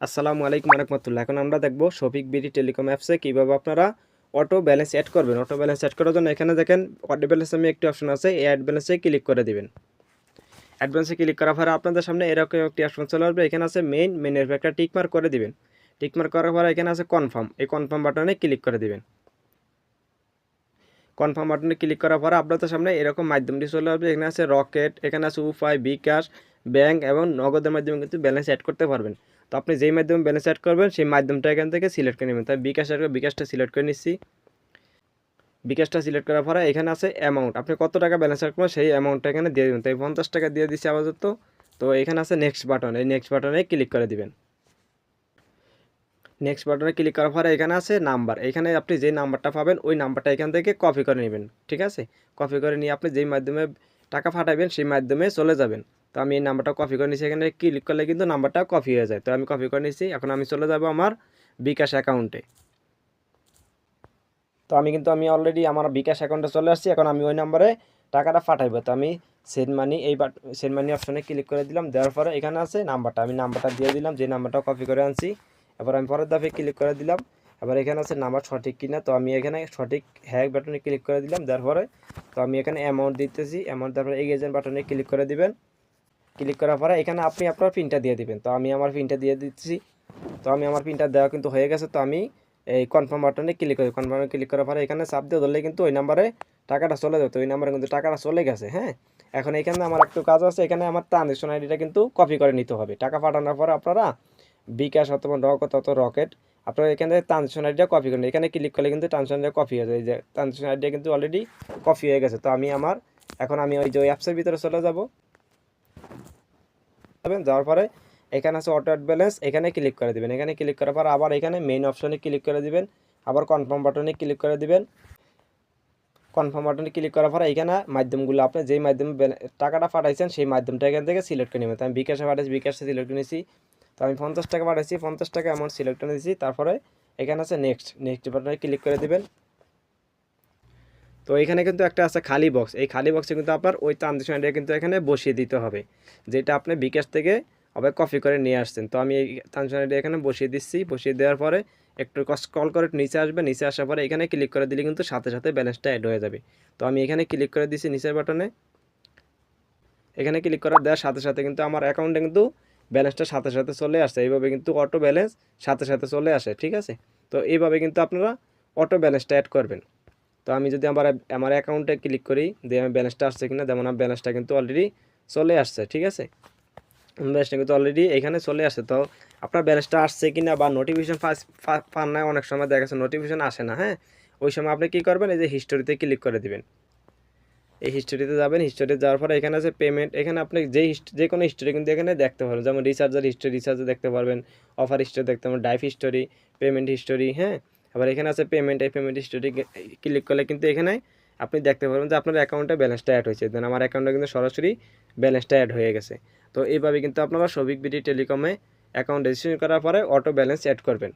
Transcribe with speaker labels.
Speaker 1: আসসালামু আলাইকুম রাহমাতুল্লাহ। এখন আমরা দেখব শফিক বিডি টেলিকম অ্যাপসে কিভাবে আপনারা অটো ব্যালেন্স অ্যাড করবেন। অটো ব্যালেন্স অ্যাড করার জন্য এখানে দেখেন অটো ব্যালেন্স আমি একটি অপশন আছে, এই অ্যাড ব্যালেন্সে ক্লিক করে দিবেন। অ্যাড ব্যালেন্সে ক্লিক করার পরে আপনাদের সামনে এরকম একটি অপশন চলে আসবে। এখানে আছে মেইনের উপর একটা টিক মার্ক করে দিবেন। টিক মার্ক করার পরে এখানে আছে কনফার্ম, এই কনফার্ম বাটনে ক্লিক করে দিবেন। কনফার্ম বাটনে ক্লিক করার পরে আপনাদের সামনে এরকম মাধ্যমটি চলে আসবে। এখানে আছে রকেট, এখানে আছে উপায়, বিকাশ, ব্যাংক এবং নগদের মাধ্যমে কিন্তু ব্যালেন্স অ্যাড করতে পারবেন। তো আপনি যেই মাধ্যমে ব্যালেন্স অ্যাড করবেন সেই মাধ্যমটা এখান থেকে সিলেক্ট করে নেবেন। তাই বিকাশটা সিলেক্ট করে নিচ্ছি। বিকাশটা সিলেক্ট করার পরে এখানে আছে অ্যামাউন্ট, আপনি কত টাকা ব্যালেন্স অ্যাড করবেন সেই অ্যামাউন্টটা এখানে দিয়ে দেবেন। তাই 50 টাকা দিয়ে দিচ্ছি আপাতত। তো এখানে আছে নেক্সট বাটন, এই নেক্সট বাটনে ক্লিক করে দিবেন। নেক্সট বাটনে ক্লিক করার পরে এখানে আছে নাম্বার, এখানে আপনি যে নাম্বারটা পাবেন ওই নাম্বারটা এখান থেকে কপি করে নেবেন। ঠিক আছে, কপি করে নিয়ে আপনি যেই মাধ্যমে টাকা পাঠাবেন সেই মাধ্যমে চলে যাবেন। তো আমি এই নাম্বারটা কপি করে নিচ্ছি, এখানে ক্লিক করলে কিন্তু নাম্বারটা কপি হয়ে যায়। তো আমি কপি করে নিচ্ছি, এখন আমি চলে যাব আমার বিকাশ অ্যাকাউন্টে। তো আমি অলরেডি আমার বিকাশ অ্যাকাউন্টে চলে আসছি। এখন আমি ওই নাম্বারে টাকাটা পাঠাইবো। তো আমি সেন্ড মানি, সেন্ড মানি অপশনে ক্লিক করে দিলাম। দেওয়ার পরে এখানে আছে নাম্বারটা, আমি নাম্বারটা দিয়ে দিলাম, যে নাম্বারটা কপি করে আনছি। এবার আমি পরের ধাপে ক্লিক করে দিলাম। এবার এখানে আছে নাম্বার সঠিক কিনা, তো আমি এখানে সঠিক হ্যাঁ বাটনে ক্লিক করে দিলাম। দেওয়ার পরে তো আমি এখানে অ্যামাউন্ট দিতেছি, অ্যামাউন্ট দেওয়ার পরে এগেজেন্ট বাটনে ক্লিক করে দিবেন। ক্লিক করার পরে এখানে আপনি আপনার পিনটা দিয়ে দিবেন। তো আমি আমার পিনটা দিয়ে দিচ্ছি। তো আমি আমার পিনটা দেওয়া কিন্তু হয়ে গেছে। তো আমি এই কনফার্ম বাটনে ক্লিক করি, কনফার্মে ক্লিক করার পরে এখানে চাপ দিয়ে ধরলে কিন্তু ওই নাম্বারে টাকাটা চলে যেত, ওই নাম্বারে কিন্তু টাকাটা চলে গেছে। হ্যাঁ, এখন এখানে আমার একটু কাজ আছে, এখানে আমার ট্রানজেকশন আইডিটা কিন্তু কপি করে নিতে হবে। টাকা পাঠানোর পরে আপনারা বিকাশ অথবা নগদ অথবা রকেট আপনারা এখানে ট্রানজেকশন আইডিটা কপি করেন, এখানে ক্লিক করলে কিন্তু ট্রানজেকশন আইডিটা কপি হয়ে যায়। যে ট্রানজেকশন আইডিটা কিন্তু অলরেডি কপি হয়ে গেছে। তো আমি এখন আমি ওই যে অ্যাপসের ভিতরে চলে যাব। যাওয়ার পরে এখানে আছে অটো অ্যাড ব্যালেন্স, এখানে ক্লিক করে দিবেন। এখানে ক্লিক করার পর আবার এখানে মেইন অপশনে ক্লিক করে দিবেন, আবার কনফার্ম বাটনে ক্লিক করে দিবেন। কনফার্ম বাটনে ক্লিক করার পর এখানে মাধ্যমগুলো আপনি যেই মাধ্যমে টাকাটা পাঠাইছেন সেই মাধ্যমটা এখান থেকে সিলেক্ট করে নেবেন। তো আমি বিকাশে পাঠাইছি, বিকাশে সিলেক্ট করে নিয়েছি। তো আমি 50 টাকা পাঠাইছি, 50 টাকা অ্যামাউন্ট সিলেক্ট করে নিয়েছি। তারপরে এখানে আছে নেক্সট বাটনে ক্লিক করে দিবেন। তো এখানে কিন্তু একটা আছে খালি বক্স, এই খালি বক্সে কিন্তু আপনার ওই ট্রানজেকশন আইডিয়া কিন্তু এখানে বসিয়ে দিতে হবে, যেটা আপনি বিকাশ থেকে আবার কপি করে নিয়ে আসছেন। তো আমি এই ট্রানজেকশন আইডিয়া এখানে বসিয়ে দিচ্ছি। বসিয়ে দেওয়ার পরে একটু স্ক্রল করে নিচে আসবে, নিচে আসার পরে এখানে ক্লিক করে দিলে কিন্তু সাথে সাথে ব্যালেন্সটা অ্যাড হয়ে যাবে। তো আমি এখানে ক্লিক করে দিচ্ছি নিচের বাটনে। এখানে ক্লিক করার দেওয়ার সাথে সাথে কিন্তু আমার অ্যাকাউন্টে কিন্তু ব্যালেন্সটা সাথে সাথে চলে আসছে। এইভাবে কিন্তু অটো ব্যালেন্স সাথে সাথে চলে আসে। ঠিক আছে, তো এইভাবে কিন্তু আপনারা অটো ব্যালেন্সটা অ্যাড করবেন। তো আমি যদি আমার অ্যাকাউন্টে ক্লিক করি দিয়ে আমি ব্যালেন্সটা আসছে কিনা, যেমন আমার ব্যালেন্সটা কিন্তু অলরেডি চলে আসছে। ঠিক আছে, ব্যালেন্সটা কিন্তু অলরেডি এখানে চলে আসছে। তো আপনার ব্যালেন্সটা আসছে কিনা বা নোটিফিকেশন পান না, অনেক সময় দেখা যাচ্ছে নোটিফিকেশন আসে না। হ্যাঁ, ওই সময় আপনি কী করবেন, এই যে হিস্টোরিতে ক্লিক করে দিবেন। এই হিস্টোরিতে যাবেন, হিস্টোরিতে যাওয়ার পরে এখানে আছে পেমেন্ট, এখানে আপনি যে কোনো হিস্টোরি কিন্তু এখানে দেখতে পারবেন। যেমন রিচার্জে দেখতে পারবেন, অফার হিস্টোরি দেখতে পারবেন, ডাইভ হিস্টোরি, পেমেন্ট হিস্টোরি। হ্যাঁ, আবার এখানে আছে পেমেন্ট, এই পেমেন্ট হিস্টোরি ক্লিক করলে কিন্তু এখানে আপনি দেখতে পারবেন যে আপনার অ্যাকাউন্টে ব্যালেন্সটা অ্যাড হয়েছে। দেন আমার অ্যাকাউন্টে কিন্তু সরাসরি ব্যালেন্সটা অ্যাড হয়ে গেছে। তো এইভাবে কিন্তু আপনারা শফিক বিডি টেলিকমে অ্যাকাউন্ট রেজিস্ট্রেশন করার পরে অটো ব্যালেন্স অ্যাড করবেন।